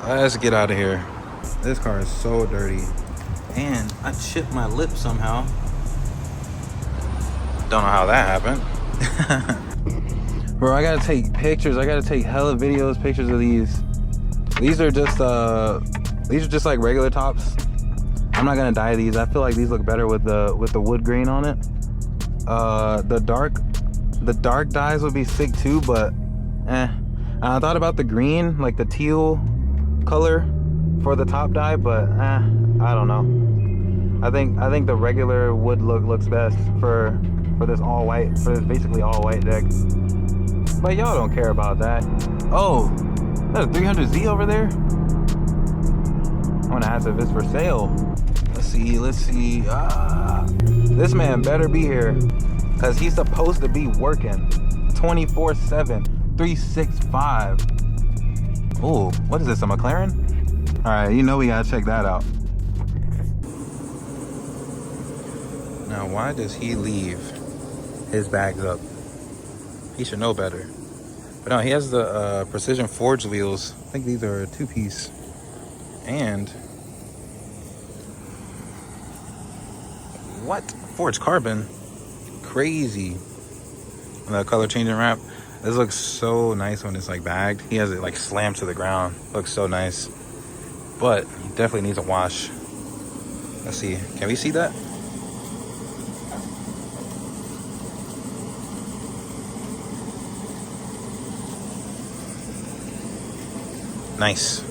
Let's get out of here. This car is so dirty. And I chipped my lip somehow. Don't know how that happened. Bro, I gotta take pictures. I gotta take hella videos, pictures of these. These are just like regular tops. I'm not gonna dye these. I feel like these look better with the wood grain on it. The dark dyes would be sick too, but I thought about the green, like the teal color for the top dye, but I don't know. I think the regular wood look looks best for this all white, for this basically all white deck. But y'all don't care about that. Oh, there's a 300Z over there. I want to ask if it's for sale. Let's see. This man better be here, because he's supposed to be working 24/7, 365. Oh, what is this, a McLaren? All right, you know we gotta check that out. Now, why does he leave his bags up? He should know better. But no, he has the precision forged wheels. I think these are a 2-piece. And what? Forged carbon? Crazy. And the color changing wrap. This looks so nice when it's like bagged. He has it like slammed to the ground. Looks so nice. But he definitely needs a wash. Let's see. Can we see that? Nice.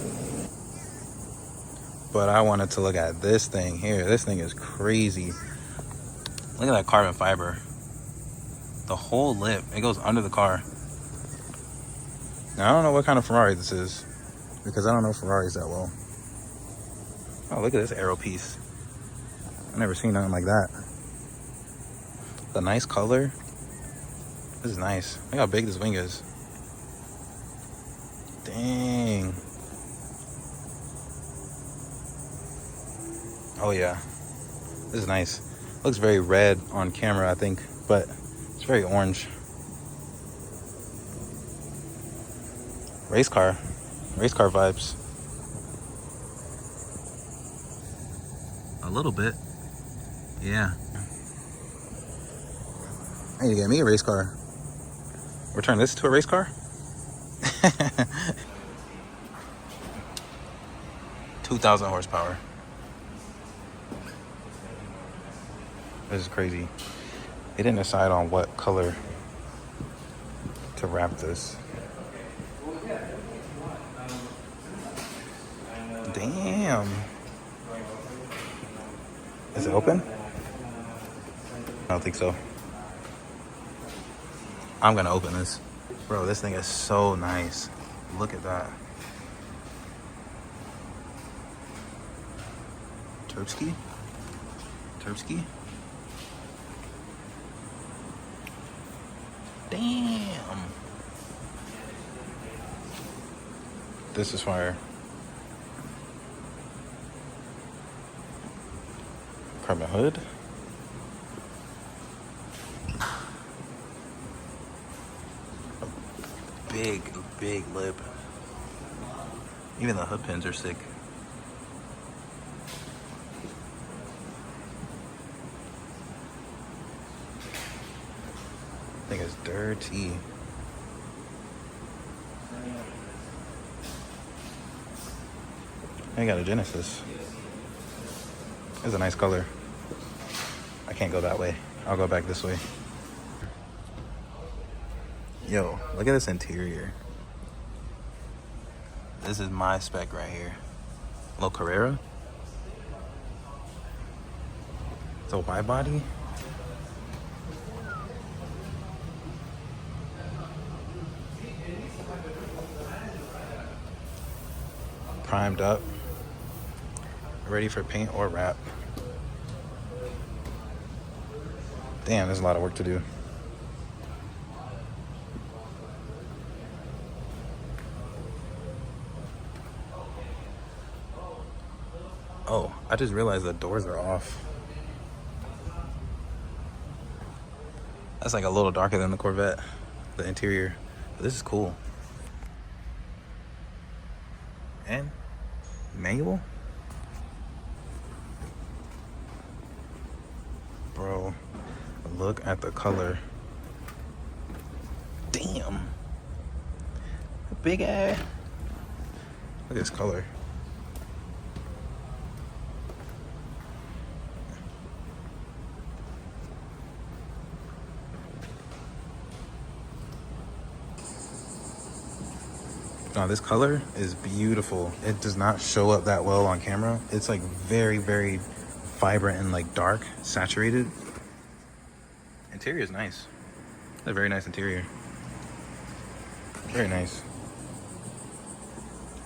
But I wanted to look at this thing here. This thing is crazy. Look at that carbon fiber. The whole lip, it goes under the car. Now I don't know what kind of Ferrari this is, because I don't know Ferraris that well. Oh, look at this aero piece. I've never seen nothing like that. The nice color. This is nice. Look how big this wing is. Dang. Oh yeah, this is nice. Looks very red on camera, I think, but it's very orange. Race car vibes. A little bit, yeah. I need to get me a race car. We're turning this into a race car? 2,000 horsepower. This is crazy. They didn't decide on what color to wrap this. Damn. Is it open? I don't think so. I'm gonna open this. Bro, this thing is so nice. Look at that. Terpsky? Damn. This is fire. Carbon hood. A big lip. Even the hood pins are sick. I think it's dirty. I got a Genesis. It's a nice color. I can't go that way. I'll go back this way. Yo, look at this interior. This is my spec right here. Little Carrera. It's a wide body. Primed up. Ready for paint or wrap. Damn, there's a lot of work to do. Oh, I just realized the doors are off. That's like a little darker than the Corvette, the interior. But this is cool. And Manual? Bro, look at the color. Damn. Big ass. Look at this color. No, this color is beautiful. It does not show up that well on camera. It's like very, very vibrant and like dark, saturated. Interior is nice. It's a very nice interior. Very nice.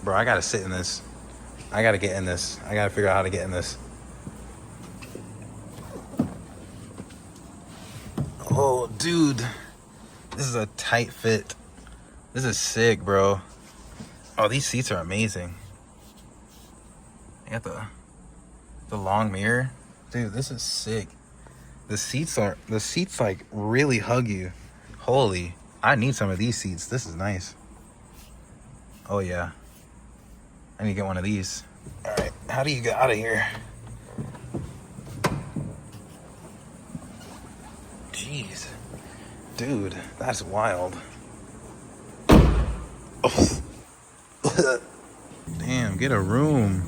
Bro, I gotta sit in this. I gotta get in this. I gotta figure out how to get in this. Oh, dude. This is a tight fit. This is sick, bro. Oh, these seats are amazing. You got the long mirror. Dude, this is sick. The seats like really hug you. Holy, I need some of these seats. This is nice. Oh yeah. I need to get one of these. All right, how do you get out of here? Jeez. Dude, that's wild. Oh. Damn, get a room.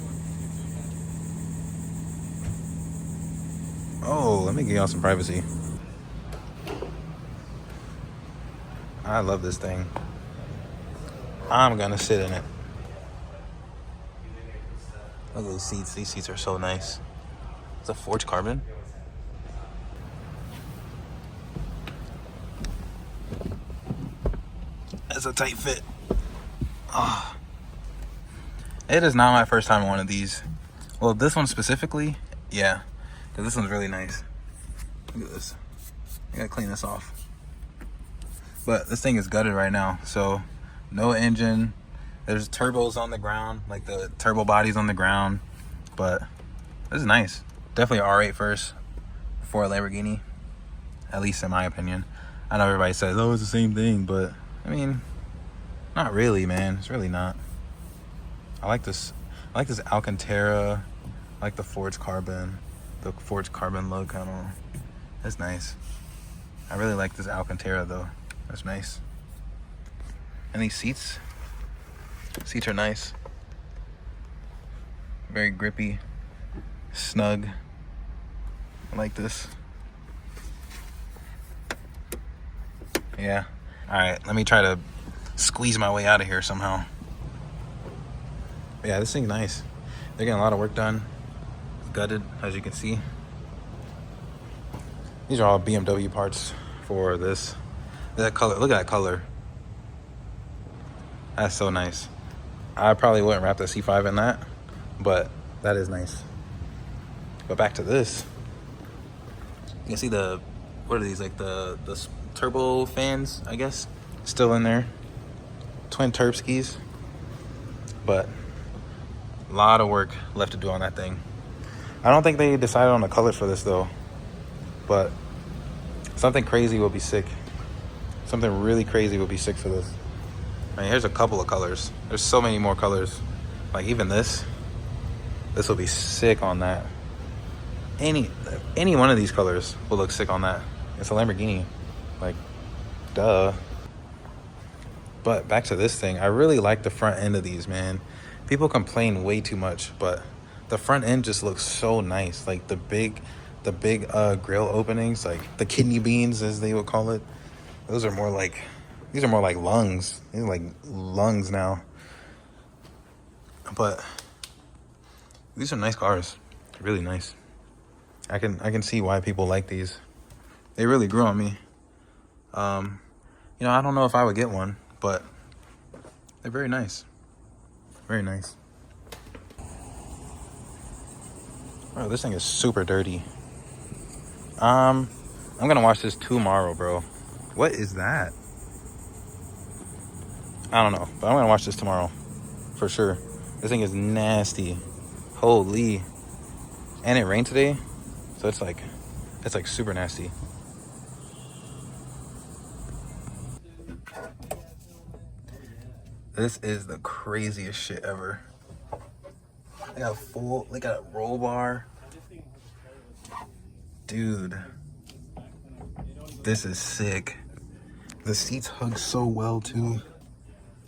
Oh, let me get y'all some privacy. I love this thing. I'm gonna sit in it. Look at these seats. These seats are so nice. It's a forged carbon. It's a tight fit. Oh. It is not my first time in one of these. Well, this one specifically, yeah. Because this one's really nice. Look at this. I gotta clean this off. But this thing is gutted right now. So, no engine. There's turbos on the ground. Like the turbo body's on the ground. But this is nice. Definitely R8 first before a Lamborghini. At least in my opinion. I know everybody says, oh, it's the same thing. But, I mean, not really, man. It's really not. I like this Alcantara. I like the forged carbon. The forged carbon look, I don't know. That's nice. I really like this Alcantara though. That's nice. And these seats are nice. Very grippy, snug. I like this. Yeah. All right, let me try to squeeze my way out of here somehow. But yeah, this thing's nice. They're getting a lot of work done. It's gutted, as you can see. These are all BMW parts for this. That color, look at that color. That's so nice. I probably wouldn't wrap the C5 in that, but that is nice. But back to this. You can see what are these, like the turbo fans, I guess, still in there. Twin turb skis. But a lot of work left to do on that thing. I don't think they decided on the colors for this though, but something crazy will be sick. Something really crazy will be sick for this. I mean, here's a couple of colors. There's so many more colors. Like even this will be sick on that. Any one of these colors will look sick on that. It's a Lamborghini, like, duh. But back to this thing, I really like the front end of these, man. People complain way too much, but the front end just looks so nice. Like the big grill openings, like the kidney beans as they would call it. These are more like lungs. These are like lungs now. But these are nice cars. Really nice. I can see why people like these. They really grew on me. You know, I don't know if I would get one, but they're very nice. Very nice. Oh, this thing is super dirty. I'm gonna wash this tomorrow, bro. What is that? I don't know, but I'm gonna wash this tomorrow for sure. This thing is nasty. Holy. And it rained today, so it's like super nasty. This is the craziest shit ever. They got full, they got a roll bar. Dude, this is sick. The seats hug so well too.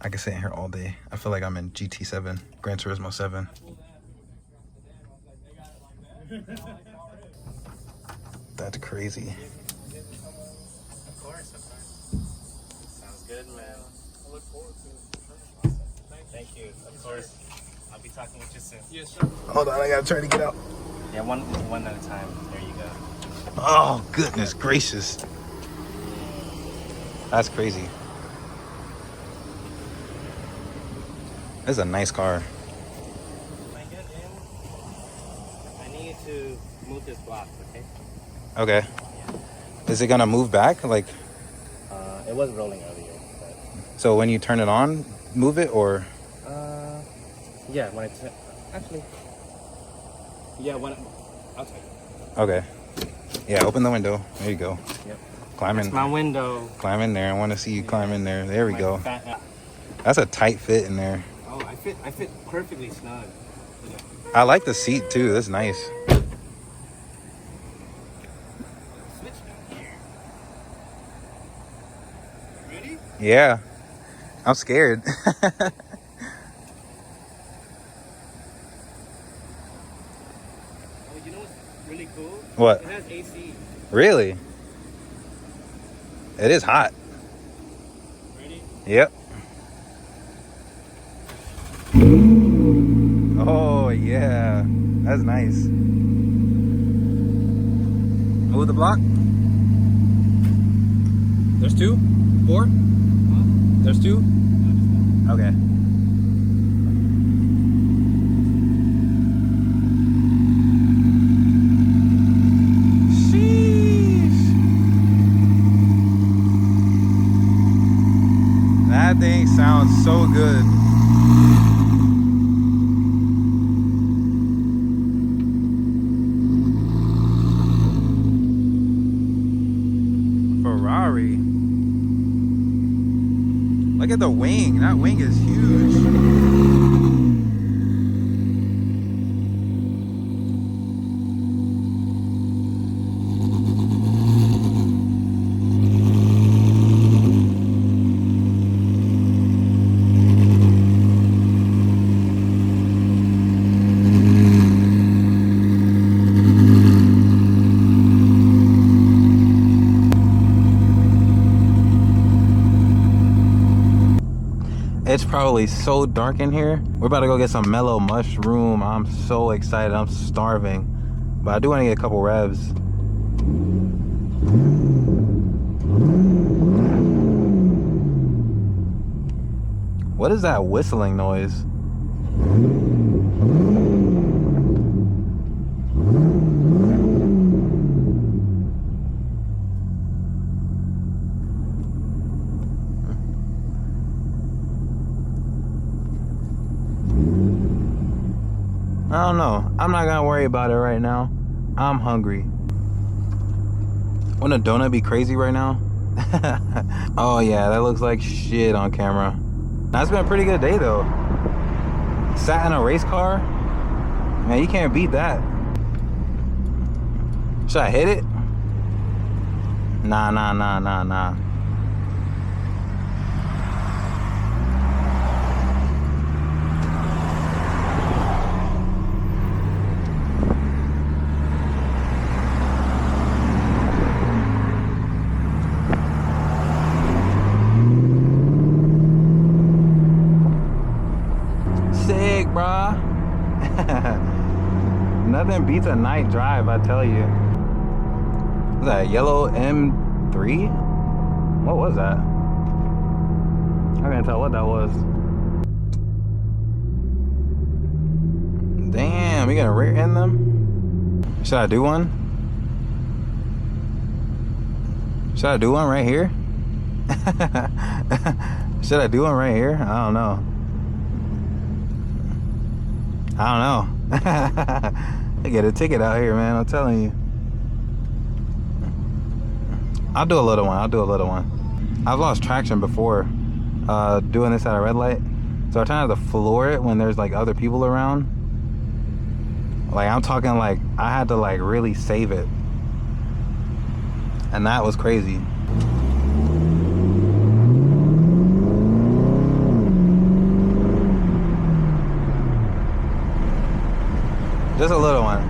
I can sit in here all day. I feel like I'm in GT7, Gran Turismo 7. That's crazy. Of course. Sounds good, man. I look forward to it. Thank you. Of course. I'll be talking with you soon. Yes, sir. Hold on, I gotta try to get out. Yeah, one at a time. There you go. Oh, goodness gracious. That's crazy. This is a nice car. When I get in, I need to move this block, okay? Okay. Is it gonna move back? Like, it was rolling earlier, but... so when you turn it on, move it or? Yeah, when it's actually... Yeah, when I'll tell you. Okay. Yeah, open the window. There you go. Yep. Climb in. That's my window. Climb in there. I want to see you climb in there. There we go. Fat, That's a tight fit in there. oh, I fit perfectly snug. Yeah. I like the seat too. That's nice. Switch down here. Ready? Yeah. I'm scared. Oh, you know what's really cool? What? It has AC. Really? It is hot. Ready? Yep. Oh, yeah. That's nice. Move the block. There's 2? 4? Huh? There's 2? Okay. That thing sounds so good. Ferrari. Look at the wing. That wing is huge. It's probably so dark in here. We're about to go get some mellow mushroom. I'm so excited. I'm starving. But I do want to get a couple revs. What is that whistling noise? I don't know. I'm not gonna worry about it right now. I'm hungry. Wouldn't a donut be crazy right now? Oh yeah, that looks like shit on camera. That's been a pretty good day though. Sat in a race car? Man, you can't beat that. Should I hit it? Nah. Sick, bruh. Nothing beats a night drive, I tell you. Is that a yellow M3? What was that? I can't tell what that was. Damn, we gonna rear end them? Should I do one? Should I do one right here? Should I do one right here? I don't know. I get a ticket out here, man. I'm telling you. I'll do a little one. I've lost traction before doing this at a red light. So I try not to floor it when there's like other people around. Like, I'm talking like I had to like really save it. And that was crazy. Just a little one.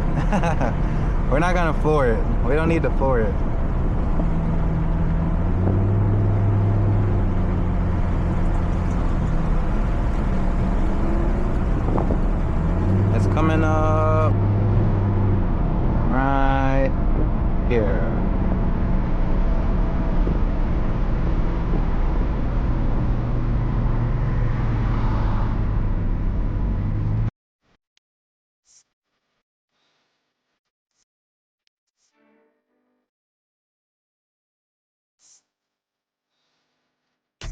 We're not gonna floor it. We don't need to floor it. It's coming up.